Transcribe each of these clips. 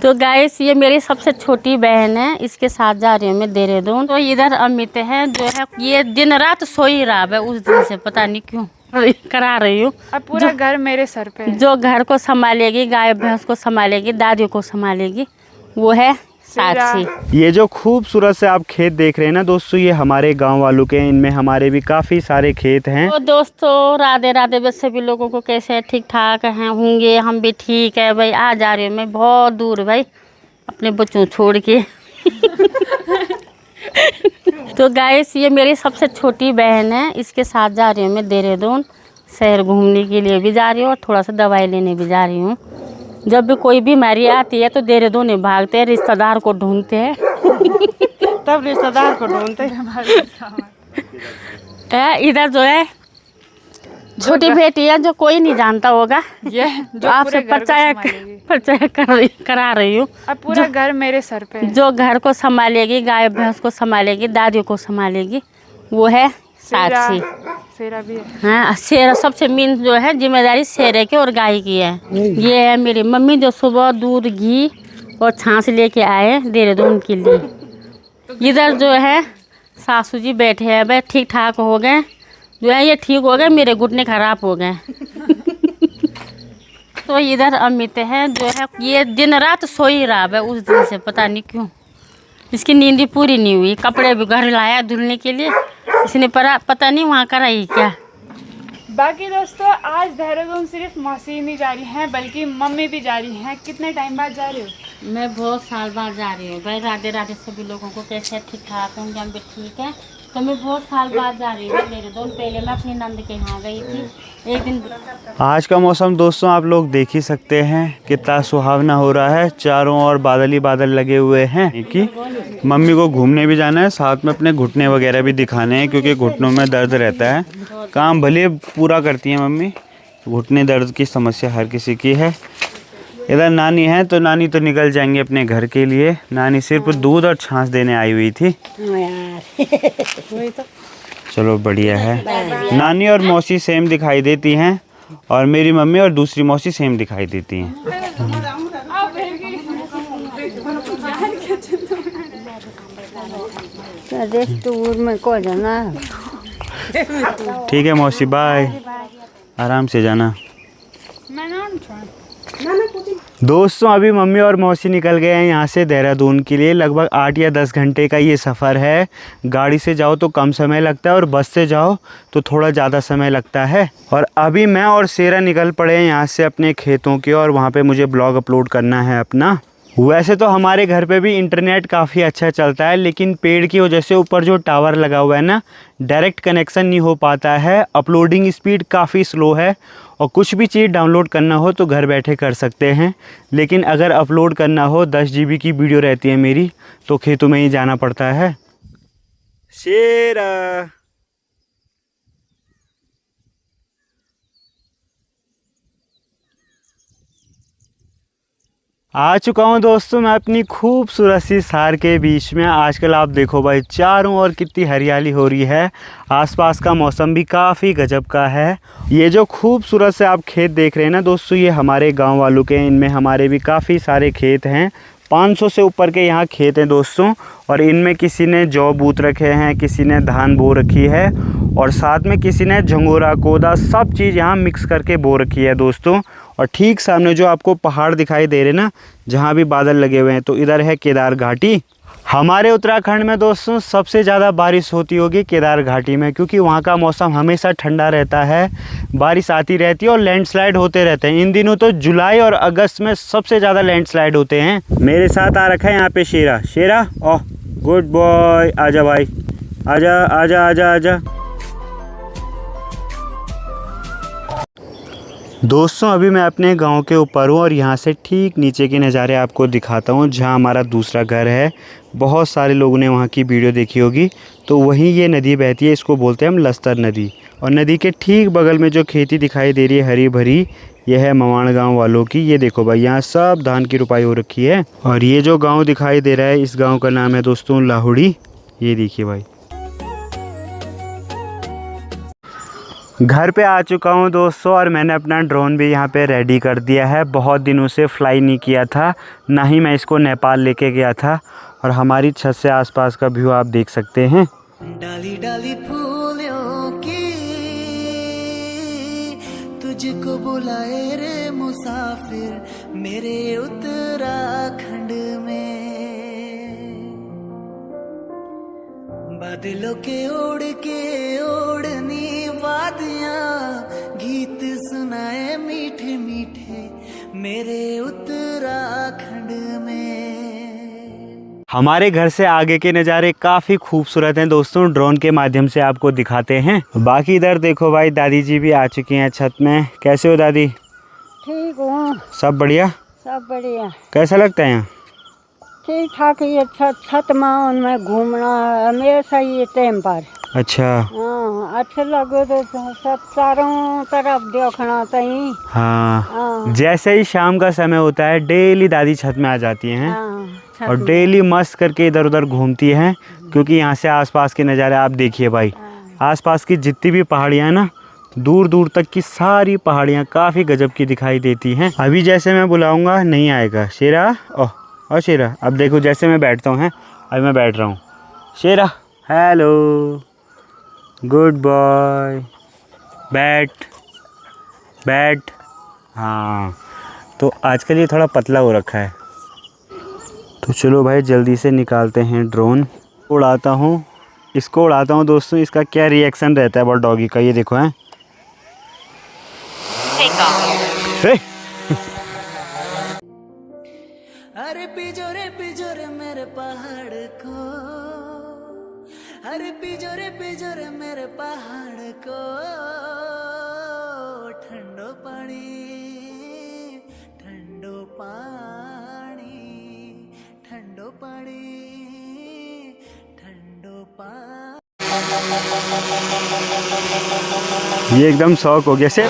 तो गाइस ये मेरी सबसे छोटी बहन है, इसके साथ जा रही हूँ मैं देहरादून। तो इधर अमित है जो है ये दिन रात सो ही रहा है उस दिन से, पता नहीं क्यों करा रही हूँ। अब पूरा घर मेरे सर पे है। जो घर को संभालेगी, गाय भैंस को संभालेगी, दादी को संभालेगी, वो है साक्षी। ये जो खूबसूरत से आप खेत देख रहे हैं ना दोस्तों, ये हमारे गांव वालों के, इनमें हमारे भी काफी सारे खेत हैं। तो दोस्तों राधे राधे, बस सभी लोगों को कैसे ठीक ठाक हैं होंगे, हम भी ठीक है भाई। आ जा रही हूँ मैं बहुत दूर भाई अपने बच्चों छोड़ के तो गाइस ये मेरी सबसे छोटी बहन है, इसके साथ जा रही हूँ मैं देहरादून। शहर घूमने के लिए भी जा रही हूँ और थोड़ा सा दवाई लेने भी जा रही हूँ। जब भी कोई बीमारी आती है तो देहरादून ही भागते हैं, रिश्तेदार को ढूंढते हैं तब रिश्तेदार को ढूंढते हैं। इधर जो है छोटी बेटी है जो कोई नहीं जानता होगा, ये जो आपसे परिचय करा रही हूँ। अब पूरा घर मेरे सर पे है। जो घर को संभालेगी, गाय भैंस को संभालेगी, दादी को संभालेगी, वो है साक्षी। शेरा भी है। हाँ, शेरा सबसे मेन जो है जिम्मेदारी शेरे की और गाय की है। ये है मेरी मम्मी जो सुबह दूध घी और छाछ लेके आए देहरादून के लिए। इधर जो है सासू जी बैठे हैं, भाई ठीक ठाक हो गए जो है, ये ठीक हो गए, मेरे घुटने खराब हो गए तो इधर अमित है जो है ये दिन रात सो ही रहा है उस दिन से, पता नहीं क्यों इसकी नींद ही पूरी नहीं हुई। कपड़े भी घर लाया धुलने के लिए, इसने पता नहीं वहाँ का रही क्या। बाकी दोस्तों आज देहरादून सिर्फ मौसी नहीं जा रही हैं बल्कि मम्मी भी जा रही हैं। कितने टाइम बाद जा रही हो? मैं बहुत साल बाद जा रही हूँ भाई। राधे राधे सभी लोगों को, कैसे ठीक ठाक होंगे, हम भी ठीक है। तो मैं बहुत साल बाद जा रही हूँ देहरादून। पहले मैं अपनी नंद के यहाँ गई थी एक दिन। आज का मौसम दोस्तों आप लोग देख ही सकते हैं कितना सुहावना हो रहा है, चारों ओर बादल ही बादल लगे हुए हैं। कि मम्मी को घूमने भी जाना है, साथ में अपने घुटने वगैरह भी दिखाने हैं क्योंकि घुटनों में दर्द रहता है। काम भले पूरा करती हैं मम्मी, घुटने दर्द की समस्या हर किसी की है। इधर नानी है तो नानी तो निकल जाएंगे अपने घर के लिए। नानी सिर्फ दूध और छाछ देने आई हुई थी। चलो बढ़िया है। नानी और मौसी सेम दिखाई देती हैं और मेरी मम्मी और दूसरी मौसी सेम दिखाई देती हैं। ठीक है मौसी, बाय, आराम से जाना। दोस्तों अभी मम्मी और मौसी निकल गए हैं यहाँ से देहरादून के लिए। लगभग 8 या 10 घंटे का ये सफ़र है। गाड़ी से जाओ तो कम समय लगता है और बस से जाओ तो थोड़ा ज़्यादा समय लगता है। और अभी मैं और शेरा निकल पड़े हैं यहाँ से अपने खेतों की, और वहाँ पे मुझे ब्लॉग अपलोड करना है अपना। वैसे तो हमारे घर पे भी इंटरनेट काफ़ी अच्छा चलता है, लेकिन पेड़ की वजह से ऊपर जो टावर लगा हुआ है ना, डायरेक्ट कनेक्शन नहीं हो पाता है। अपलोडिंग स्पीड काफ़ी स्लो है और कुछ भी चीज़ डाउनलोड करना हो तो घर बैठे कर सकते हैं, लेकिन अगर अपलोड करना हो 10 GB की वीडियो रहती है मेरी तो खेतों में ही जाना पड़ता है। शेरा आ चुका हूँ दोस्तों मैं अपनी खूबसूरत सी सार के बीच में। आजकल आप देखो भाई चारों ओर कितनी हरियाली हो रही है, आसपास का मौसम भी काफ़ी गजब का है। ये जो खूबसूरत से आप खेत देख रहे हैं ना दोस्तों, ये हमारे गांव वालों के, इनमें हमारे भी काफ़ी सारे खेत हैं। 500 से ऊपर के यहाँ खेत हैं दोस्तों, और इनमें किसी ने जौ बूत रखे हैं, किसी ने धान बो रखी है, और साथ में किसी ने झंगोरा कोदा सब चीज़ यहाँ मिक्स करके बो रखी है दोस्तों। और ठीक सामने जो आपको पहाड़ दिखाई दे रहे ना, जहाँ भी बादल लगे हुए हैं, तो इधर है केदार घाटी। हमारे उत्तराखंड में दोस्तों सबसे ज़्यादा बारिश होती होगी केदार घाटी में, क्योंकि वहाँ का मौसम हमेशा ठंडा रहता है, बारिश आती रहती है और लैंडस्लाइड होते रहते हैं। इन दिनों तो जुलाई और अगस्त में सबसे ज़्यादा लैंडस्लाइड होते हैं। मेरे साथ आ रखा है यहाँ पे शेरा। शेरा ओह गुड बॉय, आजा भाई, आजा आजा आजा आजा। दोस्तों अभी मैं अपने गांव के ऊपर हूँ और यहाँ से ठीक नीचे के नज़ारे आपको दिखाता हूँ, जहाँ हमारा दूसरा घर है। बहुत सारे लोगों ने वहाँ की वीडियो देखी होगी। तो वहीं ये नदी बहती है, इसको बोलते हैं हम लस्तर नदी। और नदी के ठीक बगल में जो खेती दिखाई दे रही है हरी भरी, यह है मवाण गांव वालों की। ये देखो भाई यहाँ सब धान की रुपाई हो रखी है। और ये जो गाँव दिखाई दे रहा है, इस गाँव का नाम है दोस्तों लाहुड़ी। ये देखिए भाई। घर पे आ चुका हूँ दोस्तों और मैंने अपना ड्रोन भी यहाँ पे रेडी कर दिया है। बहुत दिनों से फ्लाई नहीं किया था, ना ही मैं इसको नेपाल लेके गया था। और हमारी छत से आसपास का व्यू आप देख सकते हैं। डाली डाली फूलों की तुझको बुलाए रे मुसाफिर मेरे उत्तराखंड में। बादलों के ओढ़नी वादियाँ गीत सुनाए मीठे मीठे मेरे उत्तराखंड में। हमारे घर से आगे के नज़ारे काफ़ी खूबसूरत हैं दोस्तों, ड्रोन के माध्यम से आपको दिखाते हैं। बाकी इधर देखो भाई, दादी जी भी आ चुकी हैं छत में। कैसे हो दादी? ठीक हूँ, सब बढ़िया? सब बढ़िया, कैसा लगता है यहाँ? ठीक ठाक। ये छत में घूमना हमेशा ये टाइम पर। अच्छा। हाँ, अच्छा लगे तो सब चारों तरफ देखना चाहिए। हाँ, जैसे ही शाम का समय होता है डेली दादी छत में आ जाती हैं। हाँ, और डेली मस्त करके इधर उधर घूमती हैं, क्योंकि यहाँ से आसपास के नज़ारे आप देखिए भाई। आसपास की जितनी भी पहाड़ियाँ हैं ना, दूर दूर तक की सारी पहाड़ियाँ काफ़ी गजब की दिखाई देती हैं। अभी जैसे मैं बुलाऊंगा नहीं आएगा। शेरा, ओह शेरा, अब देखो जैसे मैं बैठता हूँ, अभी मैं बैठ रहा हूँ। शेरा, हेलो, गुड बॉय, बैठ बैठ। हाँ, तो आजकल ये थोड़ा पतला हो रखा है। तो चलो भाई जल्दी से निकालते हैं ड्रोन। उड़ाता हूँ, इसको उड़ाता हूँ दोस्तों, इसका क्या रिएक्शन रहता है बॉल डॉगी का, ये देखो हैं। अरे पिजोरे मेरे पहाड़ को, अरे पिजोरे मेरे पहाड़ को, ठंडो पानी ठंडो पानी ठंडो पानी ठंडो पानी। ये एकदम शौक हो गया से।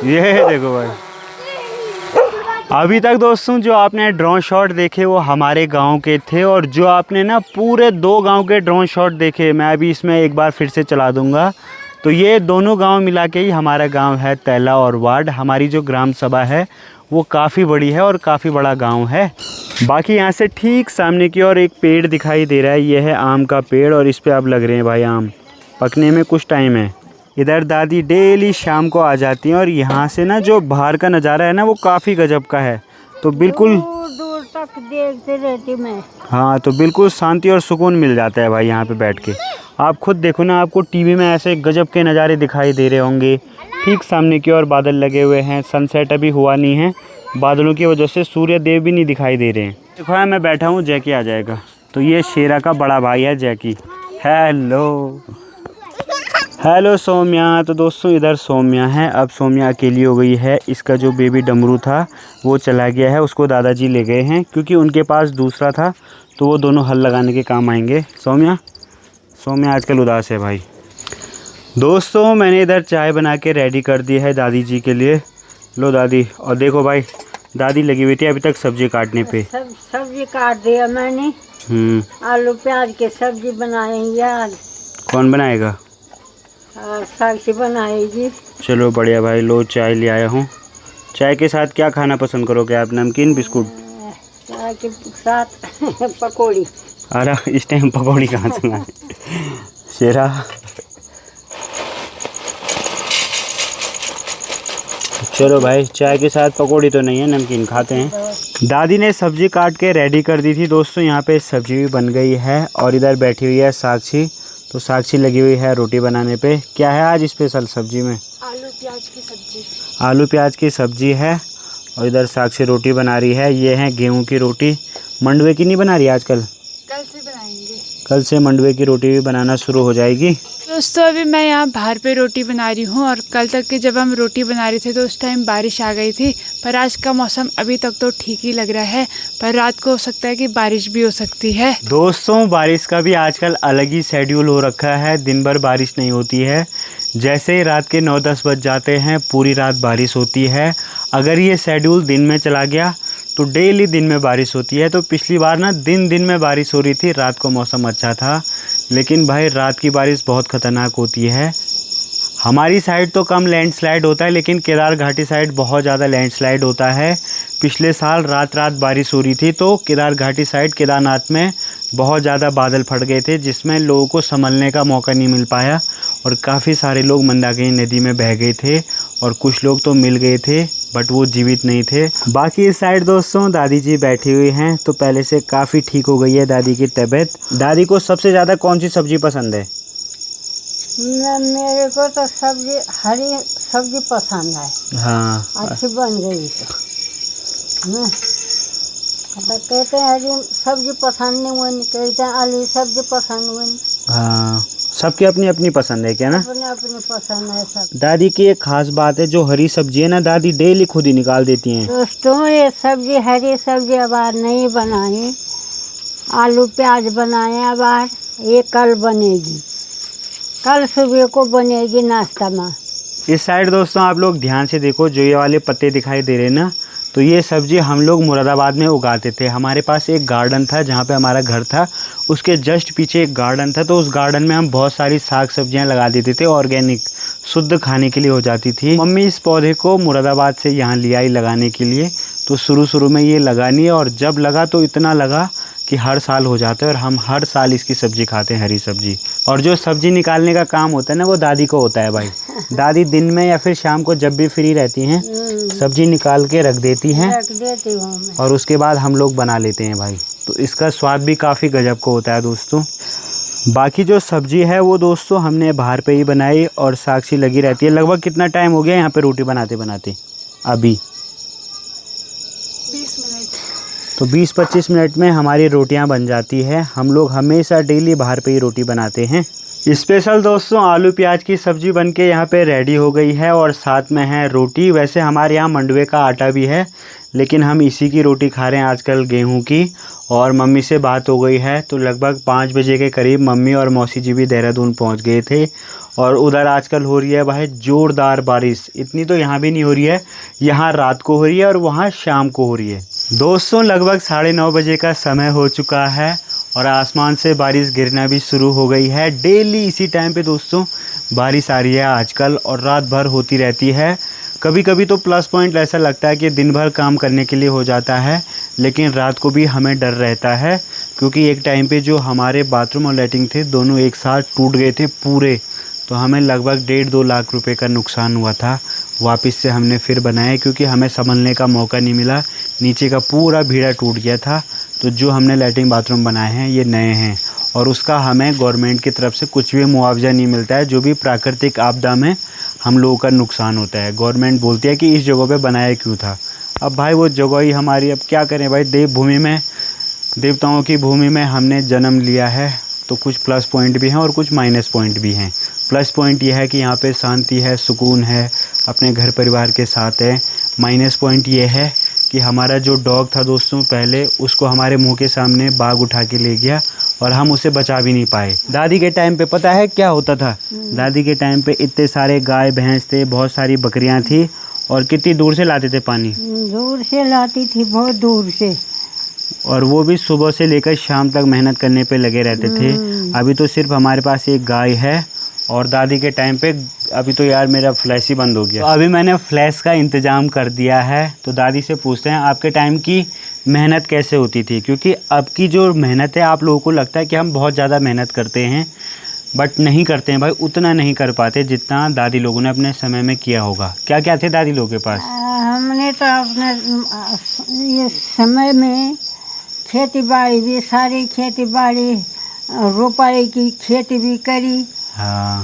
ये देखो भाई, अभी तक दोस्तों जो आपने ड्रोन शॉट देखे वो हमारे गांव के थे, और जो आपने ना पूरे 2 गांव के ड्रोन शॉट देखे, मैं अभी इसमें एक बार फिर से चला दूंगा। तो ये दोनों गांव मिला के ही हमारा गांव है तैला और वार्ड। हमारी जो ग्राम सभा है वो काफ़ी बड़ी है और काफ़ी बड़ा गांव है। बाकी यहाँ से ठीक सामने की ओर एक पेड़ दिखाई दे रहा है, ये है आम का पेड़, और इस पे अब लग रहे हैं भाई आम, पकने में कुछ टाइम है। इधर दादी डेली शाम को आ जाती हैं, और यहाँ से ना जो बाहर का नज़ारा है ना वो काफ़ी गजब का है। तो बिल्कुल दूर दूर तक देखते रहती मैं। हाँ, तो बिल्कुल शांति और सुकून मिल जाता है भाई यहाँ पे बैठ के। आप खुद देखो ना, आपको टीवी में ऐसे गजब के नज़ारे दिखाई दे रहे होंगे। ठीक सामने की ओर बादल लगे हुए हैं, सनसेट अभी हुआ नहीं है, बादलों की वजह से सूर्य देव भी नहीं दिखाई दे रहे हैं। देखो है, मैं बैठा हूँ, जैकी आ जाएगा। तो ये शेरा का बड़ा भाई है जैकी। Hello hello Saumya. तो दोस्तों इधर सौम्या है, अब सौम्या अकेली हो गई है। इसका जो बेबी डमरू था वो चला गया है, उसको दादाजी ले गए हैं, क्योंकि उनके पास दूसरा था, तो वो दोनों हल लगाने के काम आएंगे। सौम्या आजकल उदास है भाई। दोस्तों मैंने इधर चाय बना के रेडी कर दी है दादी जी के लिए। लो दादी, और देखो भाई दादी लगी हुई थी अभी तक सब्जी काटने पे। सब्जी काट दिया मैंने, आलू प्याज के सब्जी बनाएंगे आज। कौन बनाएगा? साक्षी बनाएगी। चलो बढ़िया भाई, लो चाय ले आया हूँ। चाय के साथ क्या खाना पसंद करोगे आप? नमकीन, बिस्कुट? चाय के साथ पकौड़ी। अरे इस टाइम पकौड़ी कहाँ से लाए? शेरा, चलो भाई चाय के साथ पकौड़ी तो नहीं है, नमकीन खाते हैं। दादी ने सब्जी काट के रेडी कर दी थी दोस्तों, यहाँ पे सब्जी भी बन गई है। और इधर बैठी हुई है साक्षी, तो साक्षी लगी हुई है रोटी बनाने पे। क्या है आज स्पेशल सब्जी में? आलू प्याज की सब्जी। आलू प्याज की सब्जी है, और इधर साक्षी रोटी बना रही है। ये है गेहूं की रोटी, मंडवे की नहीं बना रही आजकल, कल से बनाएंगे। कल से मंडवे की रोटी भी बनाना शुरू हो जाएगी। दोस्तों अभी मैं यहाँ बाहर पे रोटी बना रही हूँ, और कल तक के जब हम रोटी बना रहे थे तो उस टाइम बारिश आ गई थी, पर आज का मौसम अभी तक तो ठीक ही लग रहा है, पर रात को हो सकता है कि बारिश भी हो सकती है। दोस्तों बारिश का भी आजकल अलग ही शेड्यूल हो रखा है, दिन भर बारिश नहीं होती है। जैसे ही रात के 9-10 बज जाते हैं पूरी रात बारिश होती है। अगर ये शेड्यूल दिन में चला गया तो डेली दिन में बारिश होती है। तो पिछली बार ना दिन में बारिश हो रही थी, रात को मौसम अच्छा था, लेकिन भाई रात की बारिश बहुत ख़तरनाक होती है। हमारी साइड तो कम लैंडस्लाइड होता है, लेकिन केदार घाटी साइड बहुत ज़्यादा लैंडस्लाइड होता है। पिछले साल रात रात बारिश हो रही थी, तो केदार घाटी साइड केदारनाथ में बहुत ज़्यादा बादल फट गए थे, जिसमें लोगों को संभलने का मौका नहीं मिल पाया और काफ़ी सारे लोग मंदाकिनी नदी में बह गए थे और कुछ लोग तो मिल गए थे बट वो जीवित नहीं थे। बाकी इस साइड दोस्तों दादी जी बैठी हुई हैं, तो पहले से काफ़ी ठीक हो गई है दादी की तबीयत। दादी को सबसे ज़्यादा कौन सी सब्ज़ी पसंद है? मेरे को तो सब्जी, हरी सब्जी पसंद है। हाँ, अच्छी बन गई तो कहते हैं हरी सब्जी पसंद नहीं हुई, कहते हैं आलू सब्जी पसंद हुई। हाँ, सबकी अपनी अपनी पसंद है क्या ना? अपनी अपनी पसंद है सब। दादी की एक खास बात है, जो हरी सब्जी है ना दादी डेली खुद ही निकाल देती हैं। दोस्तों ये सब्जी, हरी सब्जी अब आज नहीं बनाई, आलू प्याज बनाए अब आज, ये कल बनेगी, कल सुबह को बनेगी नाश्ता में। इस साइड दोस्तों आप लोग ध्यान से देखो, जो ये वाले पत्ते दिखाई दे रहे हैं ना, तो ये सब्जी हम लोग मुरादाबाद में उगाते थे। हमारे पास एक गार्डन था जहाँ पे हमारा घर था, उसके जस्ट पीछे एक गार्डन था, तो उस गार्डन में हम बहुत सारी साग सब्जियाँ लगा देते थे, ऑर्गेनिक शुद्ध खाने के लिए हो जाती थी। मम्मी इस पौधे को मुरादाबाद से यहाँ ले आई लगाने के लिए, तो शुरू में ये लगानी है और जब लगा तो इतना लगा कि हर साल हो जाता है और हम हर साल इसकी सब्ज़ी खाते हैं, हरी सब्ज़ी। और जो सब्ज़ी निकालने का काम होता है ना वो दादी को होता है भाई। दादी दिन में या फिर शाम को जब भी फ्री रहती हैं सब्ज़ी निकाल के रख देती हैं रख देती हूँ मैं। और उसके बाद हम लोग बना लेते हैं भाई। तो इसका स्वाद भी काफ़ी गजब का होता है दोस्तों। बाकी जो सब्ज़ी है वो दोस्तों हमने बाहर पे ही बनाई और साक्षी लगी रहती है। लगभग कितना टाइम हो गया यहाँ पे रोटी बनाते बनाते? अभी 20 मिनट। तो 20-25 मिनट में हमारी रोटियां बन जाती है। हम लोग हमेशा डेली बाहर पे ही रोटी बनाते हैं। स्पेशल दोस्तों आलू प्याज की सब्ज़ी बनके यहाँ पे रेडी हो गई है और साथ में है रोटी। वैसे हमारे यहाँ मंडवे का आटा भी है, लेकिन हम इसी की रोटी खा रहे हैं आजकल, गेहूं की। और मम्मी से बात हो गई है, तो लगभग 5 बजे के करीब मम्मी और मौसी जी भी देहरादून पहुँच गए थे। और उधर आजकल हो रही है भाई ज़ोरदार बारिश। इतनी तो यहाँ भी नहीं हो रही है, यहाँ रात को हो रही है और वहाँ शाम को हो रही है। दोस्तों लगभग 9:30 बजे का समय हो चुका है और आसमान से बारिश गिरना भी शुरू हो गई है। डेली इसी टाइम पे दोस्तों बारिश आ रही है आजकल और रात भर होती रहती है। कभी कभी तो प्लस पॉइंट ऐसा लगता है कि दिन भर काम करने के लिए हो जाता है, लेकिन रात को भी हमें डर रहता है, क्योंकि एक टाइम पे जो हमारे बाथरूम और लैट्रिन थे दोनों एक साथ टूट गए थे पूरे, तो हमें लगभग 1.5-2 लाख रुपए का नुकसान हुआ था। वापस से हमने फिर बनाए क्योंकि हमें संभलने का मौका नहीं मिला, नीचे का पूरा भीड़ा टूट गया था। तो जो हमने लैट्रिन बाथरूम बनाए हैं ये नए हैं और उसका हमें गवर्नमेंट की तरफ से कुछ भी मुआवजा नहीं मिलता है। जो भी प्राकृतिक आपदा में हम लोगों का नुकसान होता है, गवर्नमेंट बोलती है कि इस जगह पे बनाया क्यों था। अब भाई वो जगह ही हमारी, अब क्या करें भाई, देवभूमि में, देवताओं की भूमि में हमने जन्म लिया है, तो कुछ प्लस पॉइंट भी हैं और कुछ माइनस पॉइंट भी हैं। प्लस पॉइंट यह है कि यहाँ पे शांति है, सुकून है, अपने घर परिवार के साथ है। माइनस पॉइंट ये है कि हमारा जो डॉग था दोस्तों पहले, उसको हमारे मुंह के सामने बाघ उठा के ले गया और हम उसे बचा भी नहीं पाए। दादी के टाइम पे पता है क्या होता था? दादी के टाइम पे इतने सारे गाय भैंस थे, बहुत सारी बकरियां थी और कितनी दूर से लाते थे पानी? दूर से लाती थी, बहुत दूर से। और वो भी सुबह से लेकर शाम तक मेहनत करने पे लगे रहते थे। अभी तो सिर्फ हमारे पास एक गाय है और दादी के टाइम पे, अभी तो यार मेरा फ्लैश ही बंद हो गया। तो अभी मैंने फ्लैश का इंतज़ाम कर दिया है, तो दादी से पूछते हैं आपके टाइम की मेहनत कैसे होती थी, क्योंकि अब की जो मेहनत है आप लोगों को लगता है कि हम बहुत ज़्यादा मेहनत करते हैं, बट नहीं करते हैं भाई, उतना नहीं कर पाते जितना दादी लोगों ने अपने समय में किया होगा। क्या क्या थे दादी लोगों के पास? हमने तो अपने ये समय में खेती बाड़ी भी, सारी खेती बाड़ी, रोपाई की खेती भी करी, हाँ,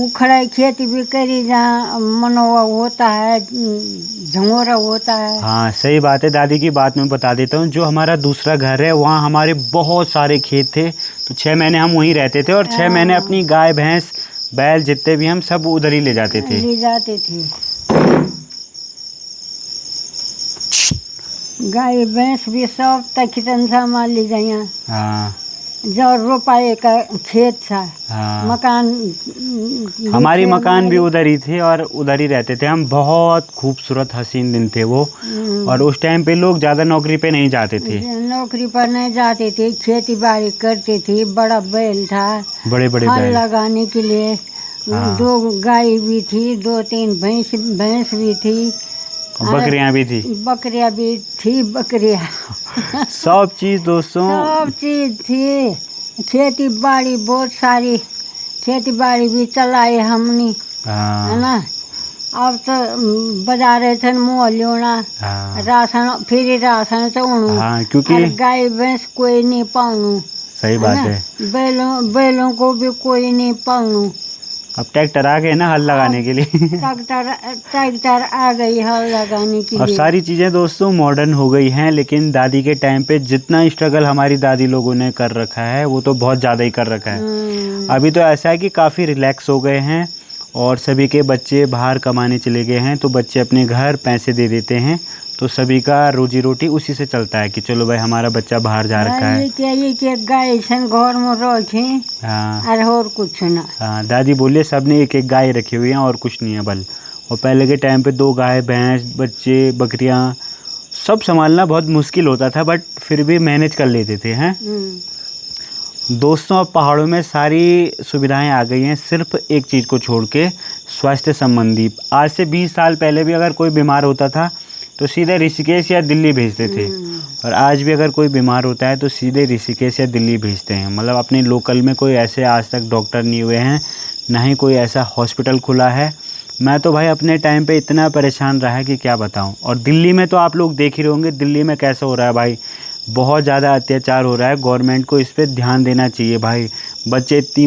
उखड़ाई खेती भी करी, जहाँ मनोवा होता है, झंगोरा होता है। हाँ सही बात है। दादी की बात मैं बता देता हूँ, जो हमारा दूसरा घर है वहाँ हमारे बहुत सारे खेत थे, तो 6 महीने हम वहीं रहते थे और 6 महीने अपनी गाय भैंस बैल जितने भी हम सब उधर ही ले जाते थे। गाय भैंस भी सब तखितन संभाल ली जाइए। हाँ, जो रोपाई का खेत था, हाँ, मकान, हमारी मकान भी उधर ही थे और उधर ही रहते थे हम। बहुत खूबसूरत हसीन दिन थे वो। और उस टाइम पे लोग ज़्यादा नौकरी पे नहीं जाते थे, नौकरी पर नहीं जाते थे, खेती बाड़ी करते थे। बड़ा बैल था, बड़े बड़े हल बैल। लगाने के लिए हाँ। 2 गाय भी थी, 2-3 भैंस भी थी, बकरियां भी थी, बकरियां भी थी, बकरियां सब चीज़ दोस्तों। सब चीज थी। खेती बाड़ी बहुत सारी, खेती बाड़ी भी चलाए हमने, है हाँ ना। अब तो बजा रहे थे मुँह लियोना हाँ राशन, फिर राशन चढ़ू। हाँ, क्योंकि और गाय भैंस कोई नहीं पाऊँ, सही बात है। बैलों को भी कोई नहीं पाऊँ। अब ट्रैक्टर आ गए ना हल लगाने के लिए। ट्रैक्टर आ गई हल लगाने के अब लिए। सारी चीज़ें दोस्तों मॉडर्न हो गई हैं, लेकिन दादी के टाइम पे जितना स्ट्रगल हमारी दादी लोगों ने कर रखा है वो तो बहुत ज़्यादा ही कर रखा है। अभी तो ऐसा है कि काफ़ी रिलैक्स हो गए हैं और सभी के बच्चे बाहर कमाने चले गए हैं, तो बच्चे अपने घर पैसे दे देते हैं, तो सभी का रोजी रोटी उसी से चलता है कि चलो भाई हमारा बच्चा बाहर जा रखा है। ये गाय सन घर में रखे हाँ और कुछ ना। हाँ, दादी बोलिए सब ने एक एक गाय रखी हुई हैं और कुछ नहीं है बल। और पहले के टाइम पे 2 गाय भैंस बच्चे बकरियां सब संभालना बहुत मुश्किल होता था, बट फिर भी मैनेज कर लेते थे हैं। दोस्तों अब पहाड़ों में सारी सुविधाएं आ गई हैं, सिर्फ एक चीज़ को छोड़ के, स्वास्थ्य संबंधी। आज से 20 साल पहले भी अगर कोई बीमार होता था तो सीधे ऋषिकेश या दिल्ली भेजते थे, और आज भी अगर कोई बीमार होता है तो सीधे ऋषिकेश या दिल्ली भेजते हैं। मतलब अपने लोकल में कोई ऐसे आज तक डॉक्टर नहीं हुए हैं, ना ही कोई ऐसा हॉस्पिटल खुला है। मैं तो भाई अपने टाइम पे इतना परेशान रहा है कि क्या बताऊं। और दिल्ली में तो आप लोग देख ही रहे होंगे दिल्ली में कैसा हो रहा है भाई, बहुत ज़्यादा अत्याचार हो रहा है। गवर्नमेंट को इस पर ध्यान देना चाहिए भाई। बच्चे इतनी